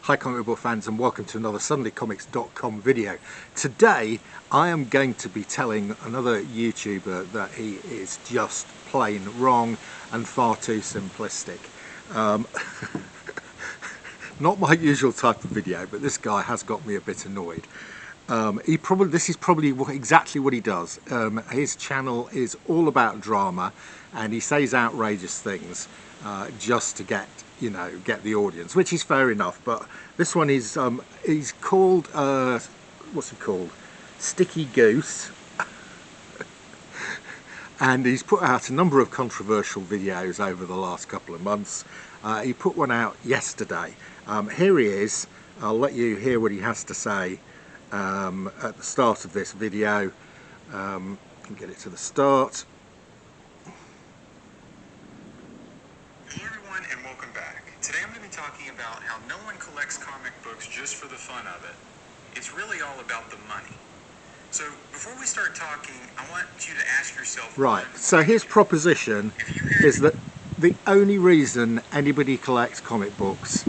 Hi comic book fans, and welcome to another SundayComics.com video. Today I am going to be telling another YouTuber that he is just plain wrong and far too simplistic. Not my usual type of video, but this guy has got me a bit annoyed. This is probably exactly what he does. His channel is all about drama, and he says outrageous things just to get the audience, which is fair enough. But this one is he's called what's he called? StickyGoose. And he's put out a number of controversial videos over the last couple of months. He put one out yesterday. Here he is. I'll let you hear what he has to say at the start of this video. Can get it to the start. Hello everyone, and welcome back. Today I'm going to be talking about how no one collects comic books just for the fun of it. It's really all about the money. So before we start talking, I want you to ask yourself... Right, so his proposition is that the only reason anybody collects comic books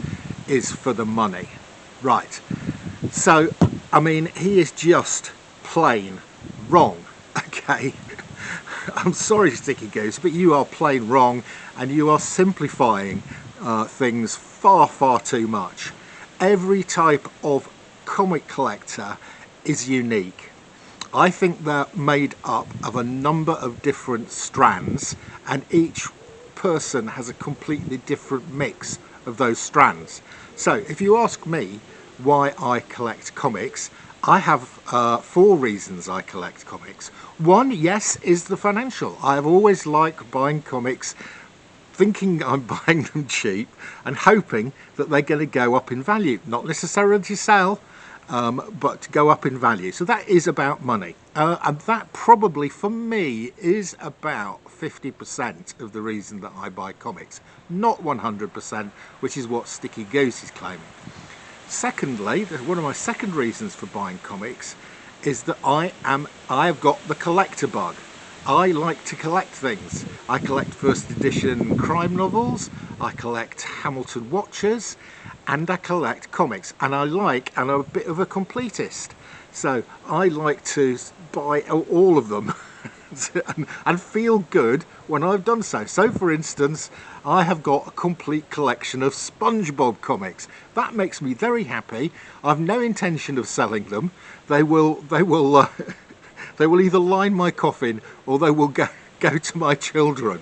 is for the money. Right, so I mean, he is just plain wrong, okay? I'm sorry, StickyGoose, but you are plain wrong, and you are simplifying things far too much. Every type of comic collector is unique. I think they're made up of a number of different strands, and each person has a completely different mix of those strands. So if you ask me why I collect comics, I have 4 reasons I collect comics. One, yes, is the financial. I have always liked buying comics, thinking I'm buying them cheap and hoping that they're going to go up in value. Not necessarily to sell, but to go up in value. So that is about money. And that probably, for me, is about 50% of the reason that I buy comics. Not 100%, which is what StickyGoose is claiming. Secondly, one of my second reasons for buying comics is that I have got the collector bug. I like to collect things. I collect first edition crime novels, I collect Hamilton watches, and I collect comics. And I'm a bit of a completist. So I like to buy all of them and feel good when I've done so. So for instance, I have got a complete collection of SpongeBob comics. That makes me very happy. I've no intention of selling them. They will either line my coffin or they will go to my children.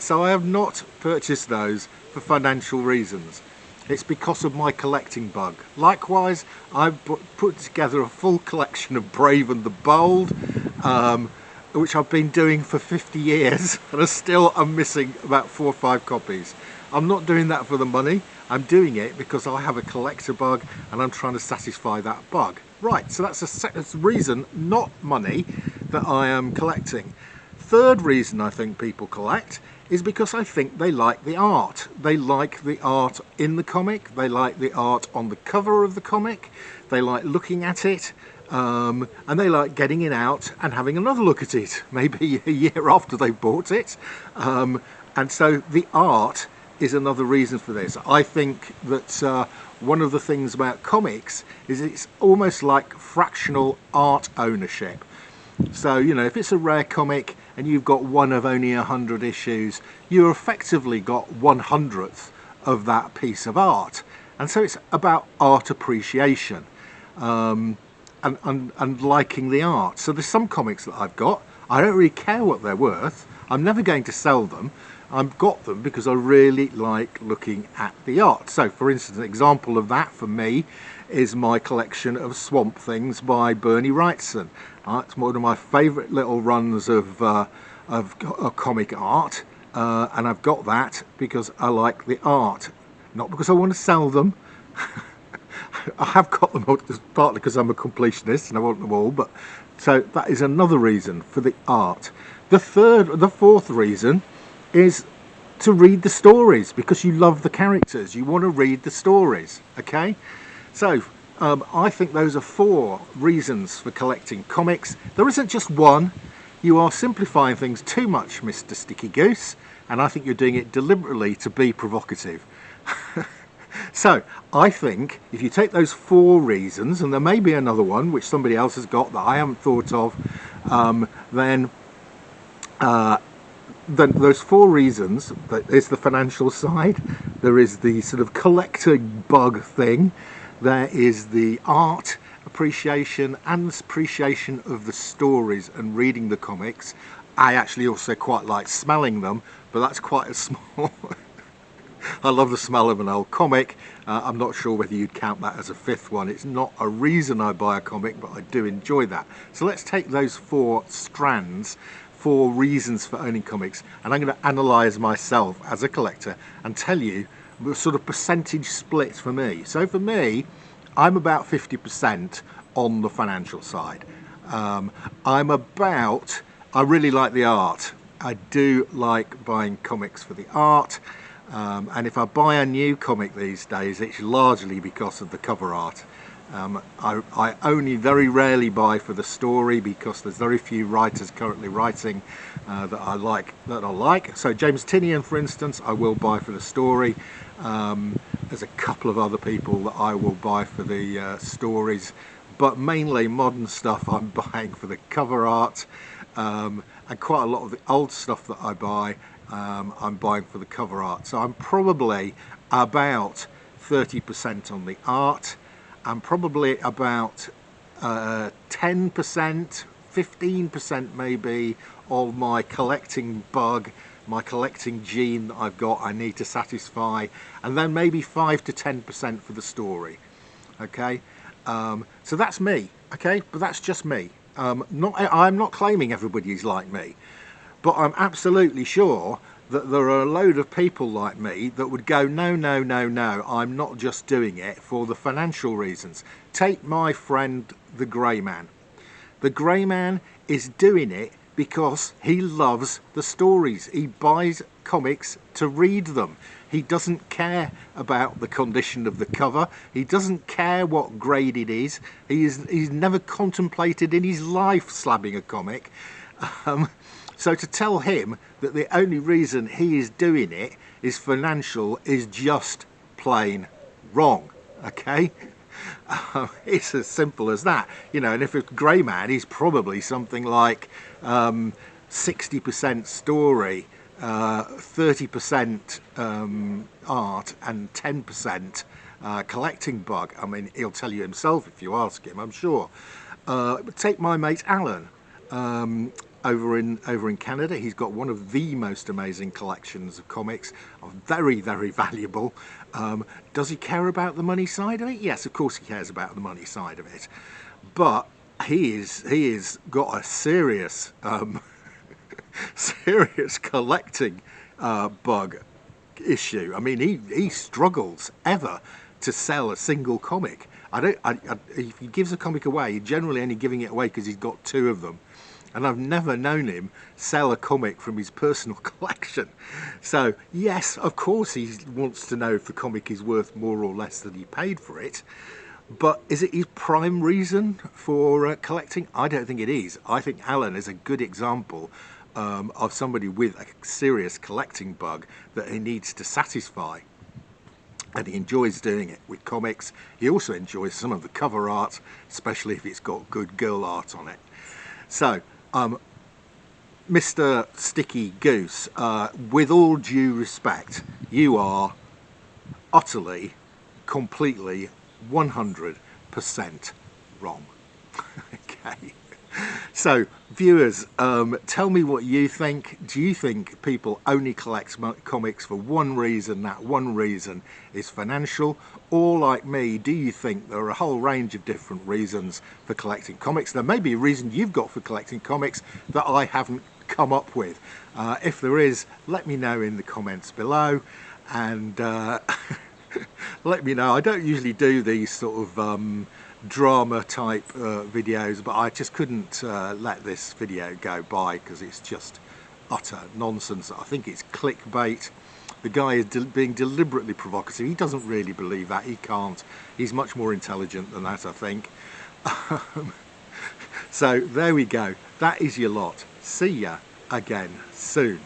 So I have not purchased those for financial reasons. It's because of my collecting bug. Likewise, I've put together a full collection of Brave and the Bold, which I've been doing for 50 years, and I'm missing about 4 or 5 copies. I'm not doing that for the money. I'm doing it because I have a collector bug and I'm trying to satisfy that bug. Right, so that's a reason, not money, that I am collecting. Third reason I think people collect is because I think they like the art. They like the art in the comic, they like the art on the cover of the comic, they like looking at it, and they like getting it out and having another look at it, maybe a year after they bought it. And so the art is another reason for this. I think that one of the things about comics is it's almost like fractional art ownership. So, if it's a rare comic and you've got one of only 100 issues, you've effectively got 1/100th of that piece of art. And so it's about art appreciation and liking the art. So there's some comics that I've got, I don't really care what they're worth, I'm never going to sell them. I've got them because I really like looking at the art. So for instance, an example of that for me is my collection of Swamp Things by Bernie Wrightson. It's one of my favourite little runs of comic art, and I've got that because I like the art, not because I want to sell them. I have got them partly because I'm a completionist and I want them all, but so that is another reason for the art. The fourth reason is to read the stories, because you love the characters, you want to read the stories, okay? So I think those are 4 reasons for collecting comics. There isn't just one. You are simplifying things too much, Mr. StickyGoose, and I think you're doing it deliberately to be provocative. So I think if you take those 4 reasons, and there may be another one which somebody else has got that I haven't thought of, then those 4 reasons, that is the financial side, there is the sort of collector bug thing, there is the art appreciation and the appreciation of the stories and reading the comics. I actually also quite like smelling them, but that's quite a small I love the smell of an old comic. I'm not sure whether you'd count that as a 5th one. It's not a reason I buy a comic, but I do enjoy that. So let's take those 4 strands, 4 reasons for owning comics, and I'm going to analyse myself as a collector and tell you the sort of percentage split for me. So for me, I'm about 50% on the financial side. I really like the art. I do like buying comics for the art. And if I buy a new comic these days, it's largely because of the cover art. I only very rarely buy for the story because there's very few writers currently writing that I like. So James Tynion, for instance, I will buy for the story. There's a couple of other people that I will buy for the stories, but mainly modern stuff I'm buying for the cover art, and quite a lot of the old stuff that I buy I'm buying for the cover art. So I'm probably about 30% on the art. I'm probably about 10%, 15% maybe of my collecting bug, my collecting gene that I've got I need to satisfy, and then maybe 5 to 10% for the story. Okay, so that's me. Okay, but that's just me. I'm not claiming everybody's like me, but I'm absolutely sure that there are a load of people like me that would go, no, no, no, no, I'm not just doing it for the financial reasons. Take my friend the Grey Man. The Grey Man is doing it because he loves the stories. He buys comics to read them. He doesn't care about the condition of the cover. He doesn't care what grade it is. He's never contemplated in his life slabbing a comic. So to tell him that the only reason he is doing it is financial is just plain wrong. Okay? It's as simple as that, you know. And if it's Grey Man, he's probably something like 60% story, 30% art, and 10% collecting bug. I mean, he'll tell you himself if you ask him, I'm sure. Take my mate Alan. Over in Canada, he's got one of the most amazing collections of comics, very, very valuable. Does he care about the money side of it? Yes, of course he cares about the money side of it, but he's got a serious serious collecting bug issue. I mean, he struggles ever to sell a single comic. If he gives a comic away, he's generally only giving it away because he's got 2 of them. And I've never known him sell a comic from his personal collection. So yes, of course he wants to know if the comic is worth more or less than he paid for it. But is it his prime reason for collecting? I don't think it is. I think Alan is a good example of somebody with a serious collecting bug that he needs to satisfy. And he enjoys doing it with comics. He also enjoys some of the cover art, especially if it's got good girl art on it. So, Mr. Sticky Goose, with all due respect, you are utterly, completely, 100% wrong. Okay. So, viewers, tell me what you think. Do you think people only collect comics for one reason, that one reason is financial? Or, like me, do you think there are a whole range of different reasons for collecting comics? There may be a reason you've got for collecting comics that I haven't come up with. If there is, let me know in the comments below, and let me know. I don't usually do these sort of drama type videos, but I just couldn't let this video go by because it's just utter nonsense. I think it's clickbait. The guy is being deliberately provocative. He doesn't really believe that. He can't. He's much more intelligent than that, I think. So there we go. That is your lot. See ya again soon.